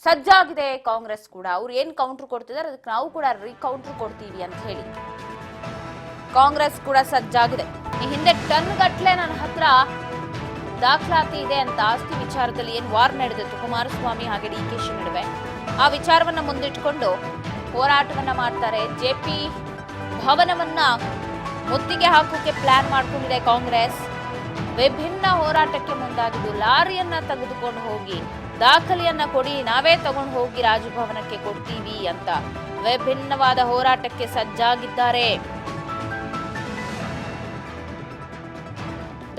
ಸಜ್ಜಾಗಿದೆ ಕಾಂಗ್ರೆಸ್ ಕೂಡ. ಅವ್ರು ಏನ್ ಕೌಂಟರ್ ಕೊಡ್ತಿದ್ದಾರೆ ಅದಕ್ಕೆ ನಾವು ಕೂಡ ರೀಕೌಂಟರ್ ಕೊಡ್ತೀವಿ ಅಂತ ಹೇಳಿ ಕಾಂಗ್ರೆಸ್ ಕೂಡ ಸಜ್ಜಾಗಿದೆ. ಈ ಹಿಂದೆ ಟನ್ ಗಟ್ಲೆ ನನ್ನ ಹತ್ರ ದಾಖಲಾತಿ ಇದೆ ಅಂತ ಆಸ್ತಿ ವಿಚಾರದಲ್ಲಿ ಏನ್ ವಾರ್ ನಡೆದಿತ್ತು ಕುಮಾರಸ್ವಾಮಿ ಹಾಗೆ ಡಿಕೆಶಿ ನಡುವೆ, ಆ ವಿಚಾರವನ್ನ ಮುಂದಿಟ್ಕೊಂಡು ಹೋರಾಟವನ್ನ ಮಾಡ್ತಾರೆ. ಜೆಪಿ ಭವನವನ್ನ ಮುತ್ತಿಗೆ ಹಾಕೋಕೆ ಪ್ಲಾನ್ ಮಾಡ್ಕೊಂಡಿದೆ ಕಾಂಗ್ರೆಸ್. ವಿಭಿನ್ನ ಹೋರಾಟಕ್ಕೆ ಮುಂದಾಗಿದ್ದು ಲಾರಿಯನ್ನ ತೆಗೆದುಕೊಂಡು ಹೋಗಿ ದಾಖಲೆಯನ್ನ ಕೊಡಿ, ನಾವೇ ತಗೊಂಡು ಹೋಗಿ ರಾಜಭವನಕ್ಕೆ ಕೊಡ್ತೀವಿ ಅಂತ ವಿಭಿನ್ನವಾದ ಹೋರಾಟಕ್ಕೆ ಸಜ್ಜಾಗಿದ್ದಾರೆ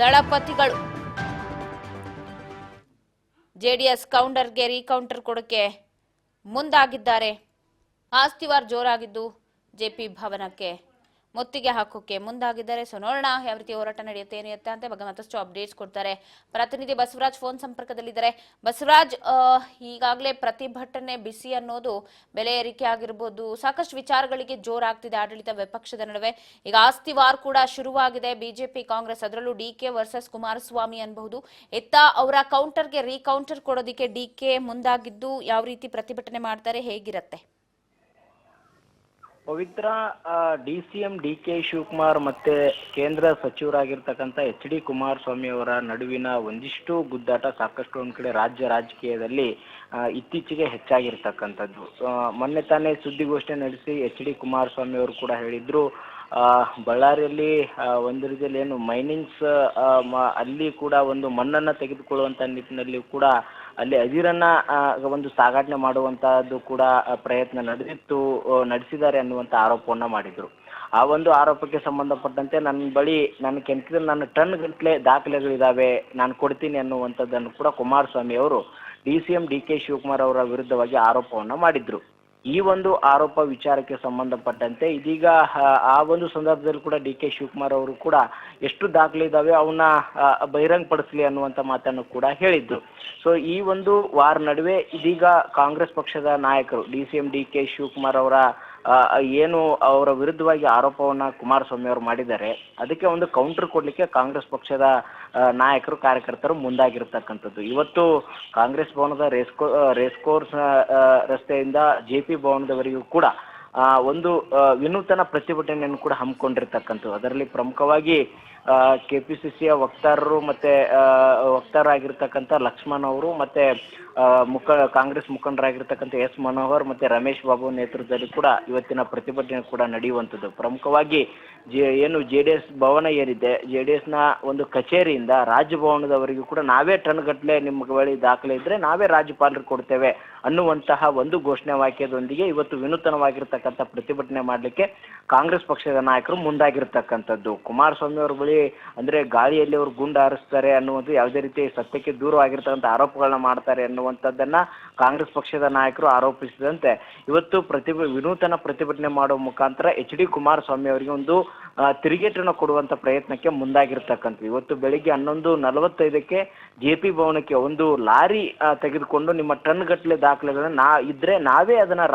ದಳಪತಿಗಳು. ಜೆಡಿಎಸ್ ಕೌಂಟರ್ಗೆ ರೀಕೌಂಟರ್ ಕೊಡಕ್ಕೆ ಮುಂದಾಗಿದ್ದಾರೆ. ಆಸ್ತಿವಾರ್ ಜೋರಾಗಿದ್ದು ಜೆಪಿ ಭವನಕ್ಕೆ ಮುತ್ತಿಗೆ ಹಾಕೋಕೆ ಮುಂದಾಗಿದ್ದಾರೆ. ಸೊ ನೋಡೋಣ ಯಾವ ರೀತಿ ಹೋರಾಟ ನಡೆಯುತ್ತೆ ಏನಿರುತ್ತೆ ಅಂತ. ಇವಾಗ ಮತ್ತಷ್ಟು ಅಪ್ಡೇಟ್ಸ್ ಕೊಡ್ತಾರೆ ಪ್ರತಿನಿಧಿ ಬಸವರಾಜ್ ಫೋನ್ ಸಂಪರ್ಕದಲ್ಲಿದ್ದಾರೆ. ಬಸವರಾಜ್, ಈಗಾಗಲೇ ಪ್ರತಿಭಟನೆ ಬಿಸಿ ಅನ್ನೋದು ಬೆಲೆ ಏರಿಕೆ ಆಗಿರ್ಬೋದು, ಸಾಕಷ್ಟು ವಿಚಾರಗಳಿಗೆ ಜೋರಾಗ್ತಿದೆ ಆಡಳಿತ ವಿಪಕ್ಷದ ನಡುವೆ. ಈಗ ಆಸ್ತಿವಾರ್ ಕೂಡ ಶುರುವಾಗಿದೆ. ಬಿಜೆಪಿ ಕಾಂಗ್ರೆಸ್, ಅದರಲ್ಲೂ ಡಿಕೆ ವರ್ಸಸ್ ಕುಮಾರಸ್ವಾಮಿ ಅನ್ಬಹುದು. ಇತ್ತ ಅವರ ಕೌಂಟರ್ಗೆ ರೀಕೌಂಟರ್ ಕೊಡೋದಿಕ್ಕೆ ಡಿಕೆ ಮುಂದಾಗಿದ್ದು ಯಾವ ರೀತಿ ಪ್ರತಿಭಟನೆ ಮಾಡ್ತಾರೆ, ಹೇಗಿರತ್ತೆ? ಪವಿತ್ರ, ಡಿಸಿಎಂ ಡಿಕೆ ಶಿವಕುಮಾರ್ ಮತ್ತೆ ಕೇಂದ್ರ ಸಚಿವರಾಗಿರ್ತಕ್ಕಂಥ HD ಕುಮಾರಸ್ವಾಮಿ ಅವರ ನಡುವಿನ ಒಂದಿಷ್ಟು ಗುದ್ದಾಟ ಸಾಕಷ್ಟು ಒಂದ್ ಕಡೆ ರಾಜ್ಯ ರಾಜಕೀಯದಲ್ಲಿ ಇತ್ತೀಚೆಗೆ ಹೆಚ್ಚಾಗಿರ್ತಕ್ಕಂಥದ್ದು. ಮೊನ್ನೆ ತಾನೇ ಸುದ್ದಿಗೋಷ್ಠಿ ನಡೆಸಿ HD ಕುಮಾರಸ್ವಾಮಿ ಅವರು ಕೂಡ ಹೇಳಿದ್ರು, ಬಳ್ಳಾರಿಯಲ್ಲಿ ಒಂದು ರೀತಿಯಲ್ಲಿ ಏನು ಮೈನಿಂಗ್ಸ್ ಅಲ್ಲಿ ಕೂಡ ಒಂದು ಮಣ್ಣನ್ನ ತೆಗೆದುಕೊಳ್ಳುವಂತ ನಿಟ್ಟಿನಲ್ಲಿ ಕೂಡ ಅಲ್ಲಿ ಅದಿರನ್ನ ಒಂದು ಸಾಗಾಟನೆ ಮಾಡುವಂತಹದ್ದು ಕೂಡ ಪ್ರಯತ್ನ ನಡೆಸಿದ್ದಾರೆ ಅನ್ನುವಂಥ ಆರೋಪವನ್ನ ಮಾಡಿದ್ರು. ಆ ಒಂದು ಆರೋಪಕ್ಕೆ ಸಂಬಂಧಪಟ್ಟಂತೆ ನನ್ನ ಕೆಂಪದಲ್ಲಿ ನನ್ನ ಟನ್ ಗಟ್ಟಲೆ ದಾಖಲೆಗಳಿದಾವೆ, ನಾನು ಕೊಡ್ತೀನಿ ಅನ್ನುವಂಥದ್ದನ್ನು ಕೂಡ ಕುಮಾರಸ್ವಾಮಿ ಅವರು ಡಿಸಿಎಂ ಡಿಕೆ ಶಿವಕುಮಾರ್ ಅವರ ವಿರುದ್ಧವಾಗಿ ಆರೋಪವನ್ನ ಮಾಡಿದ್ರು. ಈ ಒಂದು ಆರೋಪ ವಿಚಾರಕ್ಕೆ ಸಂಬಂಧಪಟ್ಟಂತೆ ಇದೀಗ ಆ ಒಂದು ಸಂದರ್ಭದಲ್ಲಿ ಕೂಡ ಡಿಕೆ ಶಿವಕುಮಾರ್ ಅವರು ಕೂಡ ಎಷ್ಟು ದಾಖಲೆ ಇದಾವೆ ಅವನ್ನ ಬಹಿರಂಗಪಡಿಸಲಿ ಅನ್ನುವಂಥ ಮಾತನ್ನು ಕೂಡ ಹೇಳಿದ್ರು. ಸೊ ಈ ಒಂದು ವಾರ ನಡುವೆ ಇದೀಗ ಕಾಂಗ್ರೆಸ್ ಪಕ್ಷದ ನಾಯಕರು ಡಿಸಿಎಂ ಡಿಕೆ ಶಿವಕುಮಾರ್ ಅವರ ಏನು ಅವರ ವಿರುದ್ಧವಾಗಿ ಆರೋಪವನ್ನ ಕುಮಾರಸ್ವಾಮಿ ಅವರು ಮಾಡಿದ್ದಾರೆ, ಅದಕ್ಕೆ ಒಂದು ಕೌಂಟರ್ ಕೊಡ್ಲಿಕ್ಕೆ ಕಾಂಗ್ರೆಸ್ ಪಕ್ಷದ ನಾಯಕರು ಕಾರ್ಯಕರ್ತರು ಮುಂದಾಗಿರ್ತಕ್ಕಂಥದ್ದು. ಇವತ್ತು ಕಾಂಗ್ರೆಸ್ ಭವನದ ರೇಸ್ಕೋರ್ಸ್ ರಸ್ತೆಯಿಂದ JP ಭವನದವರೆಗೂ ಕೂಡ ಒಂದು ವಿನೂತನ ಪ್ರತಿಭಟನೆಯನ್ನು ಕೂಡ ಹಮ್ಮಿಕೊಂಡಿರ್ತಕ್ಕಂಥದ್ದು. ಅದರಲ್ಲಿ ಪ್ರಮುಖವಾಗಿ KPCCಯ ವಕ್ತಾರರು ಮತ್ತೆ ವಕ್ತಾರರಾಗಿರ್ತಕ್ಕಂಥ ಲಕ್ಷ್ಮಣ್ ಅವರು ಮತ್ತೆ ಕಾಂಗ್ರೆಸ್ ಮುಖಂಡರಾಗಿರ್ತಕ್ಕಂಥ S ಮನೋಹರ್ ಮತ್ತೆ ರಮೇಶ್ ಬಾಬು ನೇತೃತ್ವದಲ್ಲಿ ಕೂಡ ಇವತ್ತಿನ ಪ್ರತಿಭಟನೆ ಕೂಡ ನಡೆಯುವಂಥದ್ದು. ಪ್ರಮುಖವಾಗಿ ಏನು JDS ಭವನ ಏನಿದೆ, JDS ನ ಒಂದು ಕಚೇರಿಯಿಂದ ರಾಜಭವನದವರೆಗೂ ಕೂಡ ನಾವೇ ಟನ್ ಗಟ್ಟಲೆ ನಿಮ್ಮ ಬಳಿ ದಾಖಲೆ ಇದ್ರೆ ನಾವೇ ರಾಜ್ಯಪಾಲರು ಕೊಡ್ತೇವೆ ಅನ್ನುವಂತಹ ಒಂದು ಘೋಷಣೆ ವಾಕ್ಯದೊಂದಿಗೆ ಇವತ್ತು ವಿನೂತನವಾಗಿರ್ತಕ್ಕಂಥ ಪ್ರತಿಭಟನೆ ಮಾಡಲಿಕ್ಕೆ ಕಾಂಗ್ರೆಸ್ ಪಕ್ಷದ ನಾಯಕರು ಮುಂದಾಗಿರ್ತಕ್ಕಂಥದ್ದು. ಕುಮಾರಸ್ವಾಮಿ ಅವರ ಬಳಿ ಅಂದ್ರೆ ಗಾಳಿಯಲ್ಲಿ ಅವರು ಗುಂಡು ಹಾರಿಸ್ತಾರೆ ಅನ್ನುವುದು ಯಾವುದೇ ರೀತಿ ಸತ್ಯಕ್ಕೆ ದೂರವಾಗಿರ್ತಕ್ಕಂಥ ಆರೋಪಗಳನ್ನ ಮಾಡ್ತಾರೆ ಅನ್ನುವಂಥದ್ದನ್ನ ಕಾಂಗ್ರೆಸ್ ಪಕ್ಷದ ನಾಯಕರು ಆರೋಪಿಸಿದಂತೆ ಇವತ್ತು ವಿನೂತನ ಪ್ರತಿಭಟನೆ ಮಾಡುವ ಮುಖಾಂತರ HD ಕುಮಾರಸ್ವಾಮಿ ಅವರಿಗೆ ಒಂದು ತಿರುಗೇಟನ್ನು ಕೊಡುವಂತ ಪ್ರಯತ್ನಕ್ಕೆ ಮುಂದಾಗಿರ್ತಕ್ಕಂಥದ್ದು. ಇವತ್ತು ಬೆಳಿಗ್ಗೆ 11:45ಕ್ಕೆ JP ಭವನಕ್ಕೆ ಒಂದು ಲಾರಿ ತೆಗೆದುಕೊಂಡು ನಿಮ್ಮ ಟನ್ ಗಟ್ಟಲೆ ದಾಖಲೆಗಳನ್ನ ನಾವೇ ಅದನ್ನ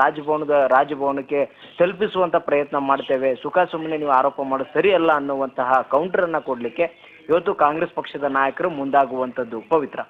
ರಾಜಭವನಕ್ಕೆ ತಲುಪಿಸುವಂತ ಪ್ರಯತ್ನ ಮಾಡ್ತೇವೆ, ಸುಖ ಸುಮ್ಮನೆ ನೀವು ಆರೋಪ ಮಾಡೋದು ಸರಿಯಲ್ಲ ಅನ್ನುವಂತಹ ಕೌಂಟರ್ ಅನ್ನ ಕೊಡ್ಲಿಕ್ಕೆ ಇವತ್ತು ಕಾಂಗ್ರೆಸ್ ಪಕ್ಷದ ನಾಯಕರು ಮುಂದಾಗುವಂತದ್ದು. ಪವಿತ್ರ.